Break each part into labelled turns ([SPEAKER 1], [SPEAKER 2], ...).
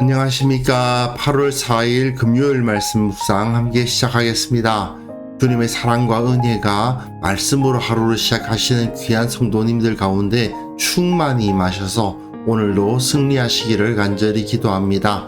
[SPEAKER 1] 안녕하십니까. 8월 4일 금요일 말씀 묵상 함께 시작하겠습니다. 주님의 사랑과 은혜가 말씀으로 하루를 시작하시는 귀한 성도님들 가운데 충만히 임하셔서 오늘도 승리하시기를 간절히 기도합니다.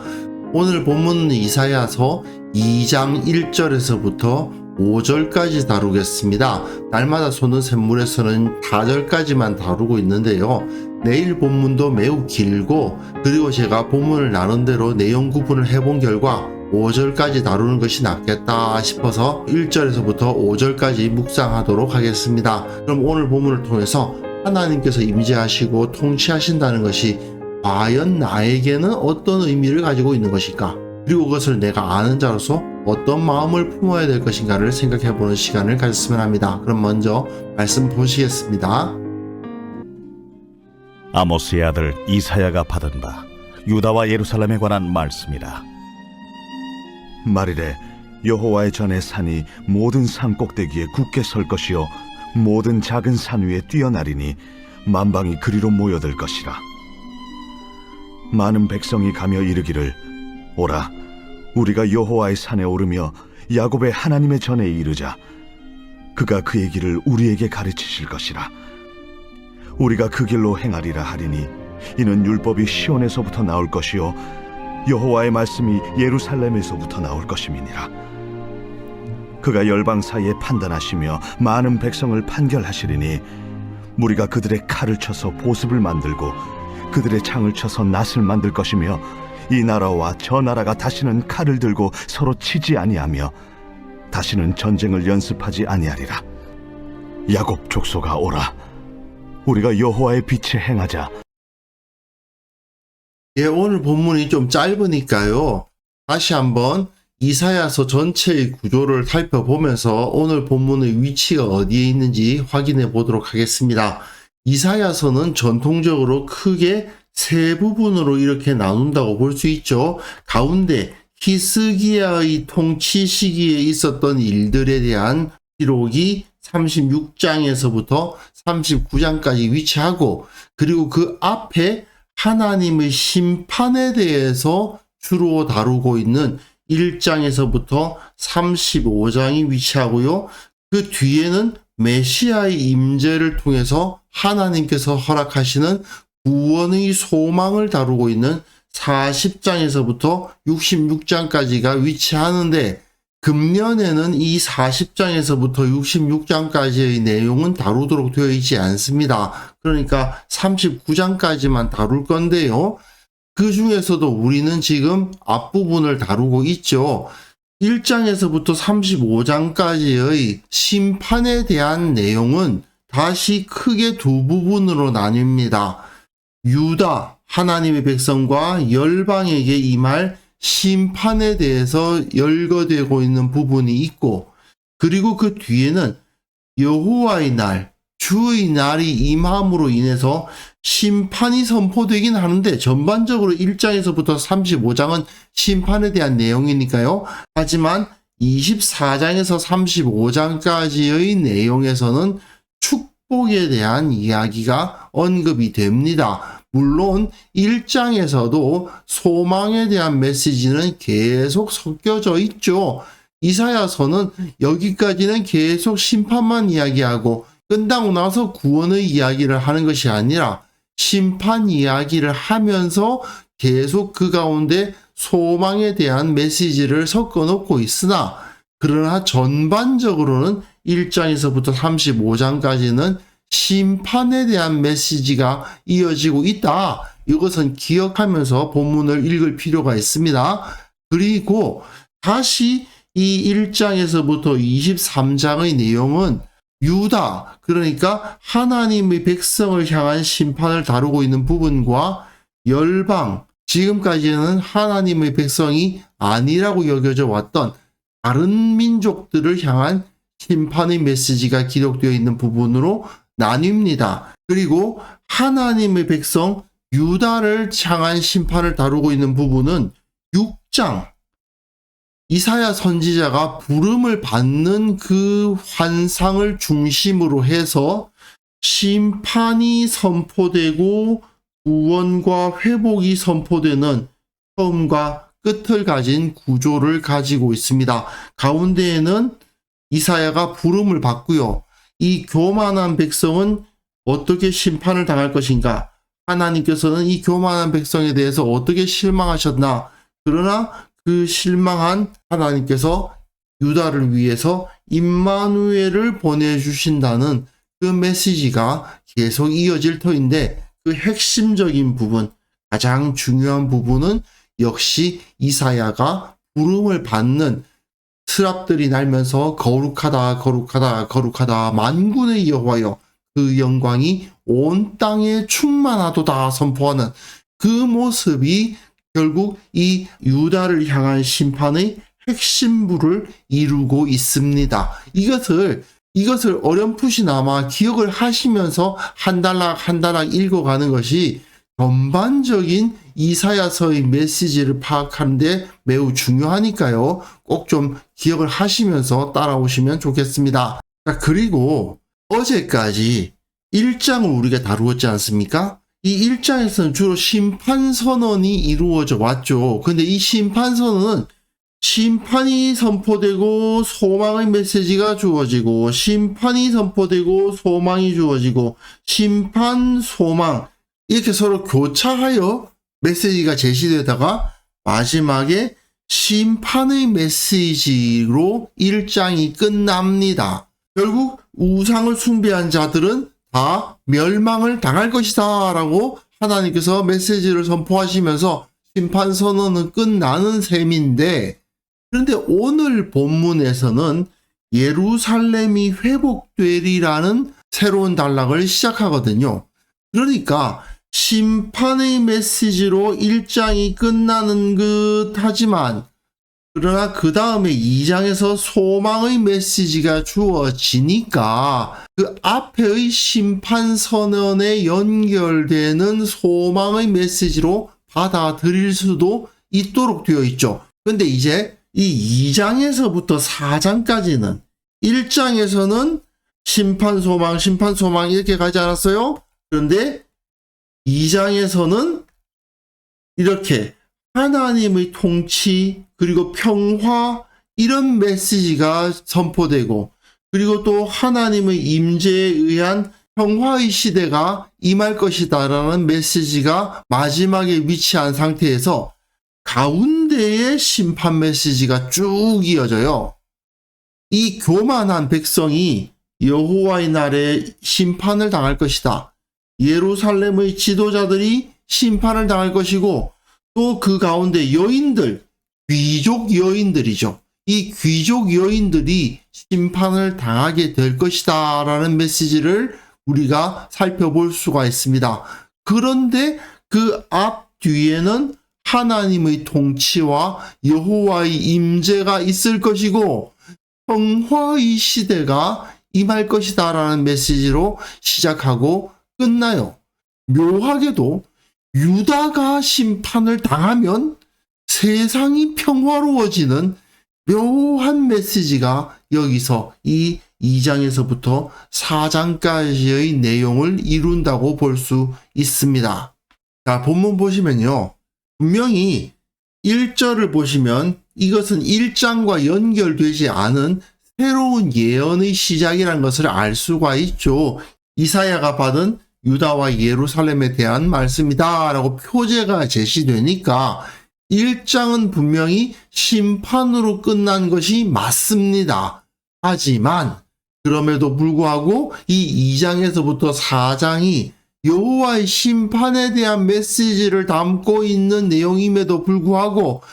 [SPEAKER 1] 오늘 본문은 이사야서 2장 1절에서부터 5절까지 다루겠습니다. 날마다 솟는 샘물에서는 4절까지만 다루고 있는데요. 내일 본문도 매우 길고, 그리고 제가 본문을 나눈 대로 내용 구분을 해본 결과 5절까지 다루는 것이 낫겠다 싶어서 1절에서부터 5절까지 묵상하도록 하겠습니다. 그럼 오늘 본문을 통해서 하나님께서 임재하시고 통치하신다는 것이 과연 나에게는 어떤 의미를 가지고 있는 것일까? 그리고 그것을 내가 아는 자로서 어떤 마음을 품어야 될 것인가를 생각해보는 시간을 가졌으면 합니다. 그럼 먼저 말씀 보시겠습니다.
[SPEAKER 2] 아모스의 아들 이사야가 받은 바 유다와 예루살렘에 관한 말씀이라.
[SPEAKER 3] 말이래 여호와의 전의 산이 모든 산 꼭대기에 굳게 설 것이요 모든 작은 산 위에 뛰어나리니 만방이 그리로 모여들 것이라. 많은 백성이 가며 이르기를 오라 우리가 여호와의 산에 오르며 야곱의 하나님의 전에 이르자. 그가 그의 길을 우리에게 가르치실 것이라. 우리가 그 길로 행하리라 하리니 이는 율법이 시온에서부터 나올 것이요 여호와의 말씀이 예루살렘에서부터 나올 것임이니라. 그가 열방 사이에 판단하시며 많은 백성을 판결하시리니 무리가 그들의 칼을 쳐서 보습을 만들고 그들의 창을 쳐서 낫을 만들 것이며 이 나라와 저 나라가 다시는 칼을 들고 서로 치지 아니하며 다시는 전쟁을 연습하지 아니하리라. 야곱 족속아 오라 우리가 여호와의 빛에 행하자.
[SPEAKER 1] 오늘 본문이 좀 짧으니까요. 다시 한번 이사야서 전체의 구조를 살펴보면서 오늘 본문의 위치가 어디에 있는지 확인해 보도록 하겠습니다. 이사야서는 전통적으로 크게 세 부분으로 이렇게 나눈다고 볼 수 있죠. 가운데 히스기야의 통치 시기에 있었던 일들에 대한 기록이 36장에서부터 39장까지 위치하고, 그리고 그 앞에 하나님의 심판에 대해서 주로 다루고 있는 1장에서부터 35장이 위치하고요. 그 뒤에는 메시아의 임재를 통해서 하나님께서 허락하시는 구원의 소망을 다루고 있는 40장에서부터 66장까지가 위치하는데, 금년에는 이 40장에서부터 66장까지의 내용은 다루도록 되어 있지 않습니다. 그러니까 39장까지만 다룰 건데요. 그 중에서도 우리는 지금 앞부분을 다루고 있죠. 1장에서부터 35장까지의 심판에 대한 내용은 다시 크게 두 부분으로 나뉩니다. 유다, 하나님의 백성과 열방에게 임할 심판에 대해서 열거되고 있는 부분이 있고, 그리고 그 뒤에는 여호와의 날, 주의 날이 임함으로 인해서 심판이 선포되긴 하는데 전반적으로 1장에서부터 35장은 심판에 대한 내용이니까요. 하지만 24장에서 35장까지의 내용에서는 축복에 대한 이야기가 언급이 됩니다. 물론 1장에서도 소망에 대한 메시지는 계속 섞여져 있죠. 이사야서는 여기까지는 계속 심판만 이야기하고 끝나고 나서 구원의 이야기를 하는 것이 아니라 심판 이야기를 하면서 계속 그 가운데 소망에 대한 메시지를 섞어 놓고 있으나, 그러나 전반적으로는 1장에서부터 35장까지는 심판에 대한 메시지가 이어지고 있다. 이것은 기억하면서 본문을 읽을 필요가 있습니다. 그리고 다시 이 1장에서부터 23장의 내용은 유다, 그러니까 하나님의 백성을 향한 심판을 다루고 있는 부분과 열방, 지금까지는 하나님의 백성이 아니라고 여겨져 왔던 다른 민족들을 향한 심판의 메시지가 기록되어 있는 부분으로 나뉩니다. 그리고 하나님의 백성 유다를 향한 심판을 다루고 있는 부분은 6장, 이사야 선지자가 부름을 받는 그 환상을 중심으로 해서 심판이 선포되고 구원과 회복이 선포되는 처음과 끝을 가진 구조를 가지고 있습니다. 가운데에는 이사야가 부름을 받고요. 이 교만한 백성은 어떻게 심판을 당할 것인가? 하나님께서는 이 교만한 백성에 대해서 어떻게 실망하셨나? 그러나 그 실망한 하나님께서 유다를 위해서 임마누엘을 보내주신다는 그 메시지가 계속 이어질 터인데, 그 핵심적인 부분, 가장 중요한 부분은 역시 이사야가 부름을 받는, 스랍들이 날면서 거룩하다 거룩하다 거룩하다 만군의 여호와여 그 영광이 온 땅에 충만하도다 선포하는 그 모습이 결국 이 유다를 향한 심판의 핵심부를 이루고 있습니다. 이것을 어렴풋이나마 기억을 하시면서 한 단락 읽어가는 것이 전반적인 이사야서의 메시지를 파악하는데 매우 중요하니까요. 꼭 좀 기억을 하시면서 따라오시면 좋겠습니다. 자, 그리고 어제까지 1장을 우리가 다루었지 않습니까? 이 1장에서는 주로 심판선언이 이루어져 왔죠. 근데 이 심판선언은 심판이 선포되고 소망의 메시지가 주어지고, 심판이 선포되고 소망이 주어지고, 심판, 소망 이렇게 서로 교차하여 메시지가 제시되다가 마지막에 심판의 메시지로 1장이 끝납니다. 결국 우상을 숭배한 자들은 다 멸망을 당할 것이다 라고 하나님께서 메시지를 선포하시면서 심판 선언은 끝나는 셈인데, 그런데 오늘 본문에서는 예루살렘이 회복되리라는 새로운 단락을 시작하거든요. 그러니까 심판의 메시지로 1장이 끝나는 듯 하지만, 그러나 그 다음에 2장에서 소망의 메시지가 주어지니까 그 앞에의 심판 선언에 연결되는 소망의 메시지로 받아들일 수도 있도록 되어 있죠. 근데 이제 이 2장에서부터 4장까지는 1장에서는 심판 소망 이렇게 가지 않았어요? 그런데 2장에서는 이렇게 하나님의 통치 그리고 평화 이런 메시지가 선포되고, 그리고 또 하나님의 임재에 의한 평화의 시대가 임할 것이다라는 메시지가 마지막에 위치한 상태에서 가운데에 심판 메시지가 쭉 이어져요. 이 교만한 백성이 여호와의 날에 심판을 당할 것이다. 예루살렘의 지도자들이 심판을 당할 것이고, 또 그 가운데 여인들, 귀족 여인들이죠. 이 귀족 여인들이 심판을 당하게 될 것이다 라는 메시지를 우리가 살펴볼 수가 있습니다. 그런데 그 앞 뒤에는 하나님의 통치와 여호와의 임재가 있을 것이고 평화의 시대가 임할 것이다 라는 메시지로 시작하고 끝나요. 묘하게도 유다가 심판을 당하면 세상이 평화로워지는 묘한 메시지가 여기서 이 2장에서부터 4장까지의 내용을 이룬다고 볼 수 있습니다. 자, 본문 보시면요. 분명히 1절을 보시면 이것은 1장과 연결되지 않은 새로운 예언의 시작이라는 것을 알 수가 있죠. 이사야가 받은 유다와 예루살렘에 대한 말씀이다 라고 표제가 제시되니까 1장은 분명히 심판으로 끝난 것이 맞습니다. 하지만 그럼에도 불구하고 이 2장에서부터 4장이 여호와의 심판에 대한 메시지를 담고 있는 내용임에도 불구하고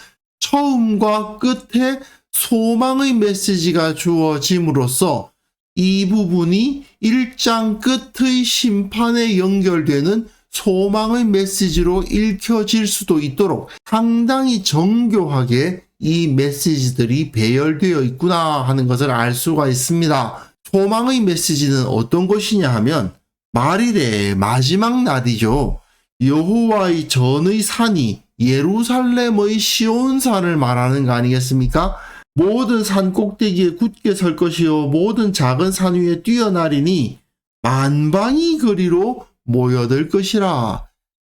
[SPEAKER 1] 처음과 끝에 소망의 메시지가 주어짐으로써 이 부분이 1장 끝의 심판에 연결되는 소망의 메시지로 읽혀질 수도 있도록 상당히 정교하게 이 메시지들이 배열되어 있구나 하는 것을 알 수가 있습니다. 소망의 메시지는 어떤 것이냐 하면 말일의 마지막 날이죠. 여호와의 전의 산이 예루살렘의 시온산을 말하는 거 아니겠습니까? 모든 산 꼭대기에 굳게 설 것이요 모든 작은 산 위에 뛰어나리니 만방이 그리로 모여들 것이라.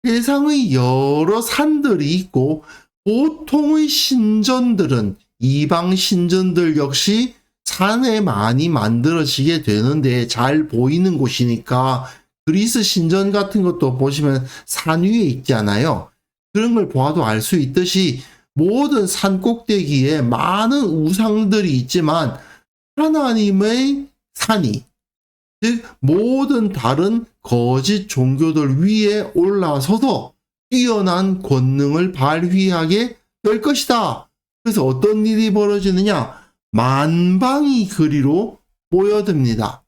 [SPEAKER 1] 세상의 여러 산들이 있고 보통의 신전들은 이방 신전들 역시 산에 많이 만들어지게 되는데 잘 보이는 곳이니까 그리스 신전 같은 것도 보시면 산 위에 있잖아요. 그런 걸 보아도 알 수 있듯이 모든 산 꼭대기에 많은 우상들이 있지만 하나님의 산이, 즉 모든 다른 거짓 종교들 위에 올라서서 뛰어난 권능을 발휘하게 될 것이다. 그래서 어떤 일이 벌어지느냐? 만방이 그리로 모여듭니다.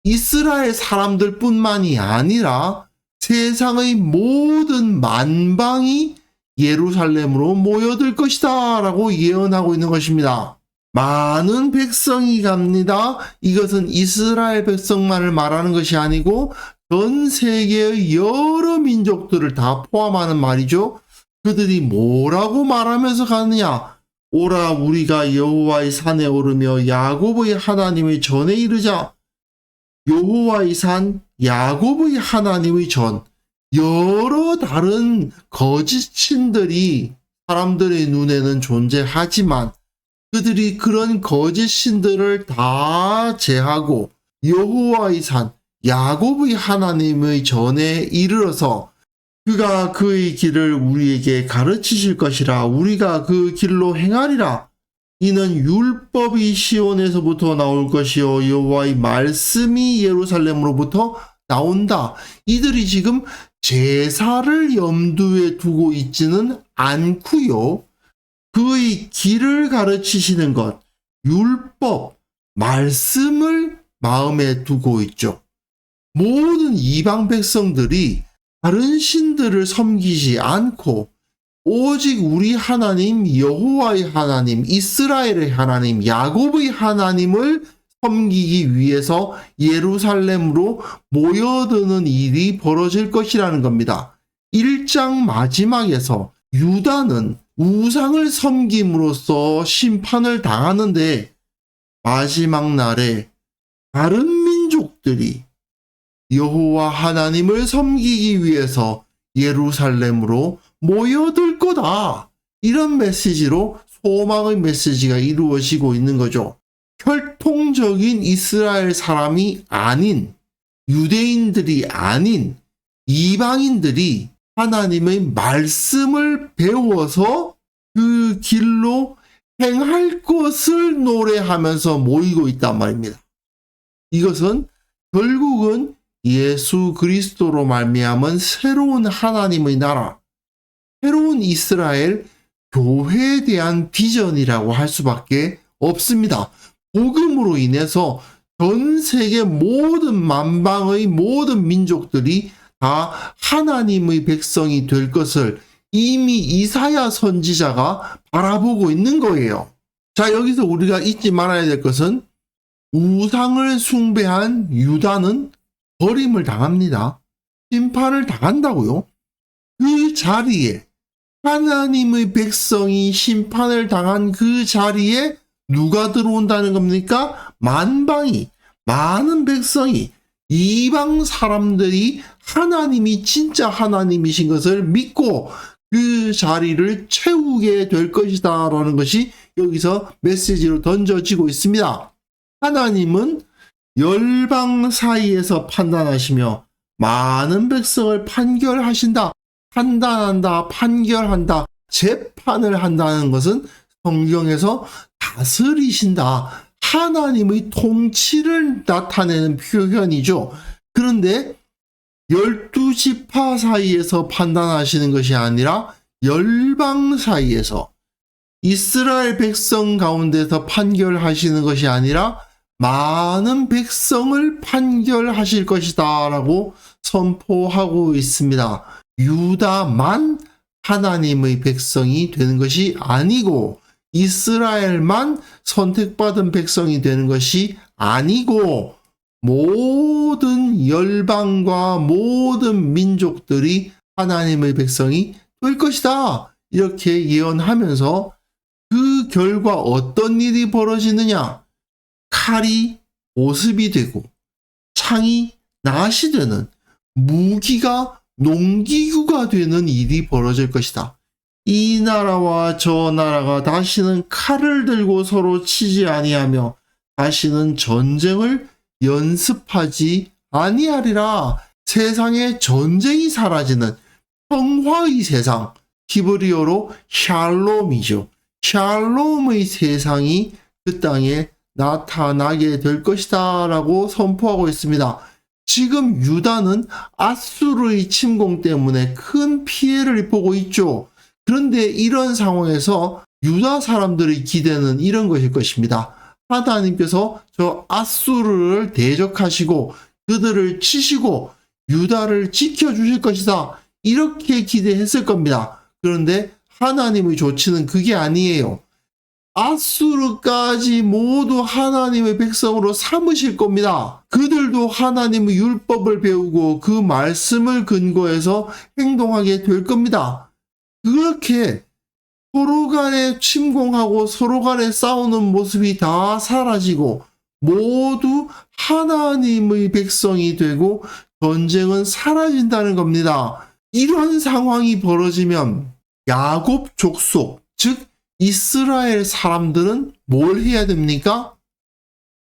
[SPEAKER 1] 이스라엘 사람들 뿐만이 아니라 세상의 모든 만방이 예루살렘으로 모여들 것이다 라고 예언하고 있는 것입니다. 많은 백성이 갑니다. 이것은 이스라엘 백성만을 말하는 것이 아니고 전 세계의 여러 민족들을 다 포함하는 말이죠. 그들이 뭐라고 말하면서 가느냐? 오라 우리가 여호와의 산에 오르며 야곱의 하나님의 전에 이르자. 여호와의 산, 야곱의 하나님의 전, 여러 다른 거짓 신들이 사람들의 눈에는 존재하지만 그들이 그런 거짓 신들을 다 제하고 여호와의 산, 야곱의 하나님의 전에 이르러서 그가 그의 길을 우리에게 가르치실 것이라. 우리가 그 길로 행하리라. 이는 율법이 시온에서부터 나올 것이요 여호와의 말씀이 예루살렘으로부터 나온다. 이들이 지금 제사를 염두에 두고 있지는 않고요. 그의 길을 가르치시는 것, 율법, 말씀을 마음에 두고 있죠. 모든 이방 백성들이 다른 신들을 섬기지 않고 오직 우리 하나님 여호와의 하나님, 이스라엘의 하나님, 야곱의 하나님을 섬기기 위해서 예루살렘으로 모여드는 일이 벌어질 것이라는 겁니다. 1장 마지막에서 유다는 우상을 섬김으로써 심판을 당하는데 마지막 날에 다른 민족들이 여호와 하나님을 섬기기 위해서 예루살렘으로 모여들 거다. 이런 메시지로 소망의 메시지가 이루어지고 있는 거죠. 혈통적인 이스라엘 사람이 아닌, 유대인들이 아닌 이방인들이 하나님의 말씀을 배워서 그 길로 행할 것을 노래하면서 모이고 있단 말입니다. 이것은 결국은 예수 그리스도로 말미암은 새로운 하나님의 나라, 새로운 이스라엘 교회에 대한 비전이라고 할 수밖에 없습니다. 복음으로 인해서 전 세계 모든 만방의 모든 민족들이 다 하나님의 백성이 될 것을 이미 이사야 선지자가 바라보고 있는 거예요. 자, 여기서 우리가 잊지 말아야 될 것은 우상을 숭배한 유다는 버림을 당합니다. 심판을 당한다고요. 그 자리에 하나님의 백성이 심판을 당한 그 자리에 누가 들어온다는 겁니까? 만방이, 많은 백성이, 이방 사람들이 하나님이 진짜 하나님이신 것을 믿고 그 자리를 채우게 될 것이다 라는 것이 여기서 메시지로 던져지고 있습니다. 하나님은 열방 사이에서 판단하시며 많은 백성을 판결하신다. 판단한다, 판결한다, 재판을 한다는 것은 성경에서 다스리신다. 하나님의 통치를 나타내는 표현이죠. 그런데 12지파 사이에서 판단하시는 것이 아니라 열방 사이에서 이스라엘 백성 가운데서 판결하시는 것이 아니라 많은 백성을 판결하실 것이다 라고 선포하고 있습니다. 유다만 하나님의 백성이 되는 것이 아니고 이스라엘만 선택받은 백성이 되는 것이 아니고 모든 열방과 모든 민족들이 하나님의 백성이 될 것이다. 이렇게 예언하면서 그 결과 어떤 일이 벌어지느냐? 칼이 보습이 되고 창이 낫이 되는, 무기가 농기구가 되는 일이 벌어질 것이다. 이 나라와 저 나라가 다시는 칼을 들고 서로 치지 아니하며 다시는 전쟁을 연습하지 아니하리라. 세상에 전쟁이 사라지는 평화의 세상, 히브리어로 샬롬이죠. 샬롬의 세상이 그 땅에 나타나게 될 것이다 라고 선포하고 있습니다. 지금 유다는 아수르의 침공 때문에 큰 피해를 보고 있죠. 그런데 이런 상황에서 유다 사람들의 기대는 이런 것일 것입니다. 하나님께서 저 아수르를 대적하시고 그들을 치시고 유다를 지켜주실 것이다. 이렇게 기대했을 겁니다. 그런데 하나님의 조치는 그게 아니에요. 아수르까지 모두 하나님의 백성으로 삼으실 겁니다. 그들도 하나님의 율법을 배우고 그 말씀을 근거해서 행동하게 될 겁니다. 그렇게 서로 간에 침공하고 서로 간에 싸우는 모습이 다 사라지고 모두 하나님의 백성이 되고 전쟁은 사라진다는 겁니다. 이런 상황이 벌어지면 야곱 족속, 즉 이스라엘 사람들은 뭘 해야 됩니까?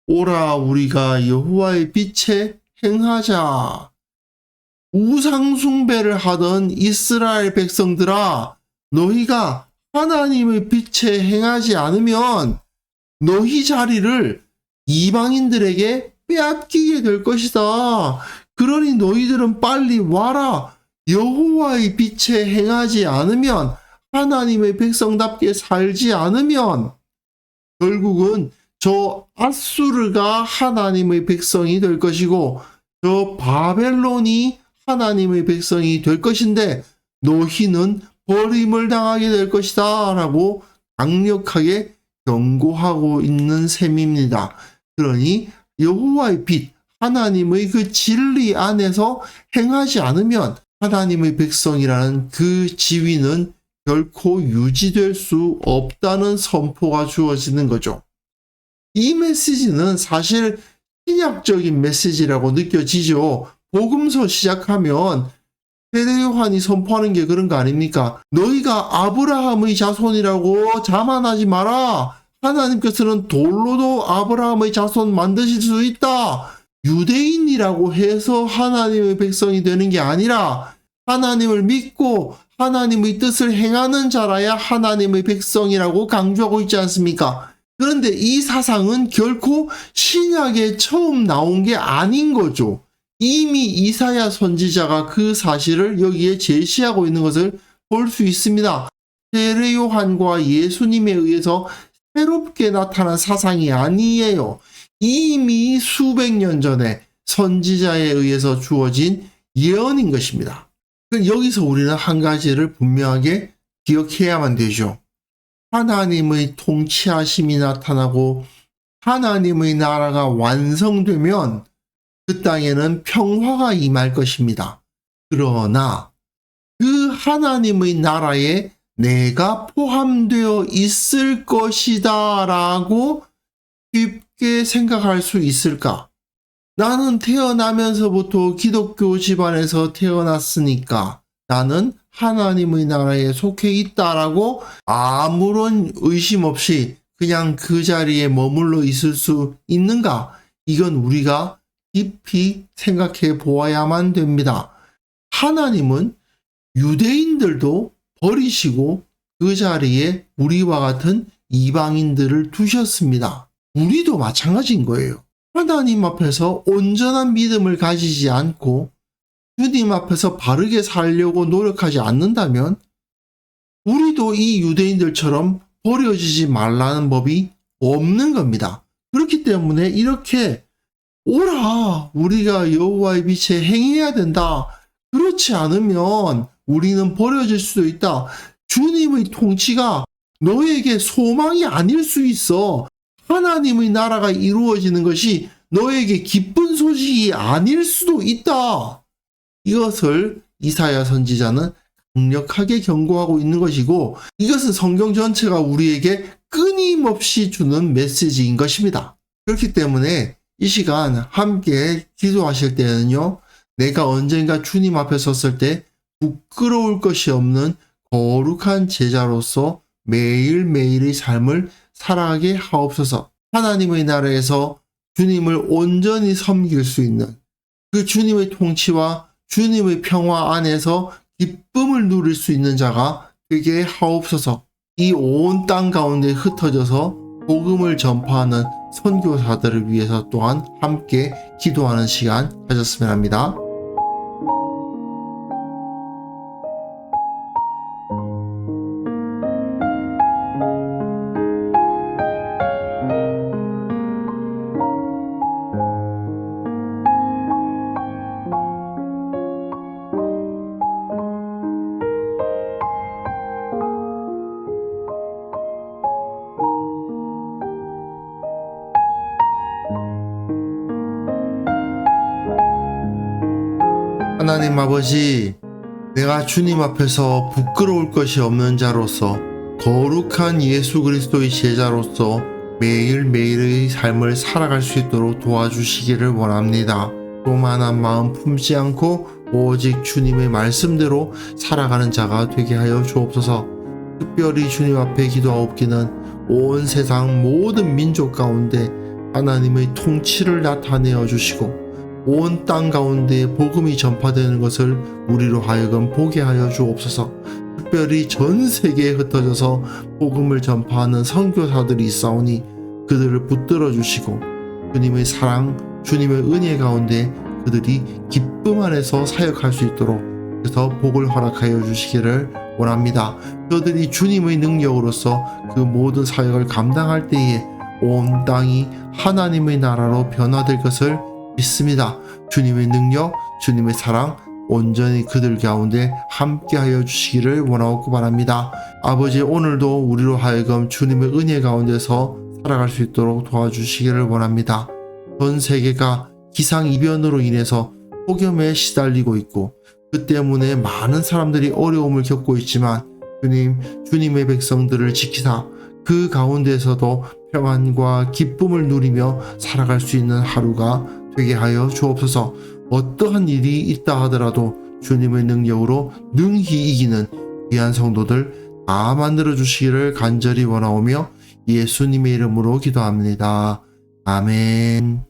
[SPEAKER 1] 오라 우리가 여호와의 빛에 행하자. 우상 숭배를 하던 이스라엘 백성들아, 너희가 하나님의 빛에 행하지 않으면 너희 자리를 이방인들에게 빼앗기게 될 것이다. 그러니 너희들은 빨리 와라. 여호와의 빛에 행하지 않으면, 하나님의 백성답게 살지 않으면 결국은 저 아수르가 하나님의 백성이 될 것이고 저 바벨론이 하나님의 백성이 될 것인데 너희는 버림을 당하게 될 것이다 라고 강력하게 경고하고 있는 셈입니다. 그러니 여호와의 빛, 하나님의 그 진리 안에서 행하지 않으면 하나님의 백성이라는 그 지위는 결코 유지될 수 없다는 선포가 주어지는 거죠. 이 메시지는 사실 신약적인 메시지라고 느껴지죠. 복음서 시작하면 세례 요한이 선포하는 게 그런 거 아닙니까? 너희가 아브라함의 자손이라고 자만하지 마라. 하나님께서는 돌로도 아브라함의 자손 만드실 수 있다. 유대인이라고 해서 하나님의 백성이 되는 게 아니라 하나님을 믿고 하나님의 뜻을 행하는 자라야 하나님의 백성이라고 강조하고 있지 않습니까? 그런데 이 사상은 결코 신약에 처음 나온 게 아닌 거죠. 이미 이사야 선지자가 그 사실을 여기에 제시하고 있는 것을 볼 수 있습니다. 세례 요한과 예수님에 의해서 새롭게 나타난 사상이 아니에요. 이미 수백 년 전에 선지자에 의해서 주어진 예언인 것입니다. 여기서 우리는 한 가지를 분명하게 기억해야만 되죠. 하나님의 통치하심이 나타나고 하나님의 나라가 완성되면 그 땅에는 평화가 임할 것입니다. 그러나 그 하나님의 나라에 내가 포함되어 있을 것이다 라고 쉽게 생각할 수 있을까? 나는 태어나면서부터 기독교 집안에서 태어났으니까 나는 하나님의 나라에 속해 있다라고 아무런 의심 없이 그냥 그 자리에 머물러 있을 수 있는가? 이건 우리가 깊이 생각해 보아야만 됩니다. 하나님은 유대인들도 버리시고 그 자리에 우리와 같은 이방인들을 두셨습니다. 우리도 마찬가지인 거예요. 하나님 앞에서 온전한 믿음을 가지지 않고 주님 앞에서 바르게 살려고 노력하지 않는다면 우리도 이 유대인들처럼 버려지지 말라는 법이 없는 겁니다. 그렇기 때문에 이렇게 오라 우리가 여호와의 빛에 행해야 된다. 그렇지 않으면 우리는 버려질 수도 있다. 주님의 통치가 너에게 소망이 아닐 수 있어. 하나님의 나라가 이루어지는 것이 너에게 기쁜 소식이 아닐 수도 있다. 이것을 이사야 선지자는 강력하게 경고하고 있는 것이고 이것은 성경 전체가 우리에게 끊임없이 주는 메시지인 것입니다. 그렇기 때문에 이 시간 함께 기도하실 때는요. 내가 언젠가 주님 앞에 섰을 때 부끄러울 것이 없는 거룩한 제자로서 매일매일의 삶을 살아가게 하옵소서. 하나님의 나라에서 주님을 온전히 섬길 수 있는 그 주님의 통치와 주님의 평화 안에서 기쁨을 누릴 수 있는 자가 되게 하옵소서. 이 온 땅 가운데 흩어져서 복음을 전파하는 선교사들을 위해서 또한 함께 기도하는 시간 가졌으면 합니다. 하나님 아버지, 내가 주님 앞에서 부끄러울 것이 없는 자로서 거룩한 예수 그리스도의 제자로서 매일매일의 삶을 살아갈 수 있도록 도와주시기를 원합니다. 교만한 마음 품지 않고 오직 주님의 말씀대로 살아가는 자가 되게 하여 주옵소서. 특별히 주님 앞에 기도하옵기는 온 세상 모든 민족 가운데 하나님의 통치를 나타내어 주시고 온 땅 가운데 복음이 전파되는 것을 우리로 하여금 보게 하여 주옵소서. 특별히 전 세계에 흩어져서 복음을 전파하는 선교사들이 있사오니 그들을 붙들어 주시고 주님의 사랑, 주님의 은혜 가운데 그들이 기쁨 안에서 사역할 수 있도록 그래서 복을 허락하여 주시기를 원합니다. 그들이 주님의 능력으로서 그 모든 사역을 감당할 때에 온 땅이 하나님의 나라로 변화될 것을 믿습니다. 주님의 능력, 주님의 사랑 온전히 그들 가운데 함께하여 주시기를 원하고 바랍니다. 아버지, 오늘도 우리로 하여금 주님의 은혜 가운데서 살아갈 수 있도록 도와주시기를 원합니다. 전 세계가 기상이변으로 인해서 폭염에 시달리고 있고 그 때문에 많은 사람들이 어려움을 겪고 있지만 주님의 백성들을 지키사 그 가운데서도 평안과 기쁨을 누리며 살아갈 수 있는 하루가 되게 하여 주옵소서. 어떠한 일이 있다 하더라도 주님의 능력으로 능히 이기는 귀한 성도들 다 만들어 주시기를 간절히 원하오며 예수님의 이름으로 기도합니다. 아멘.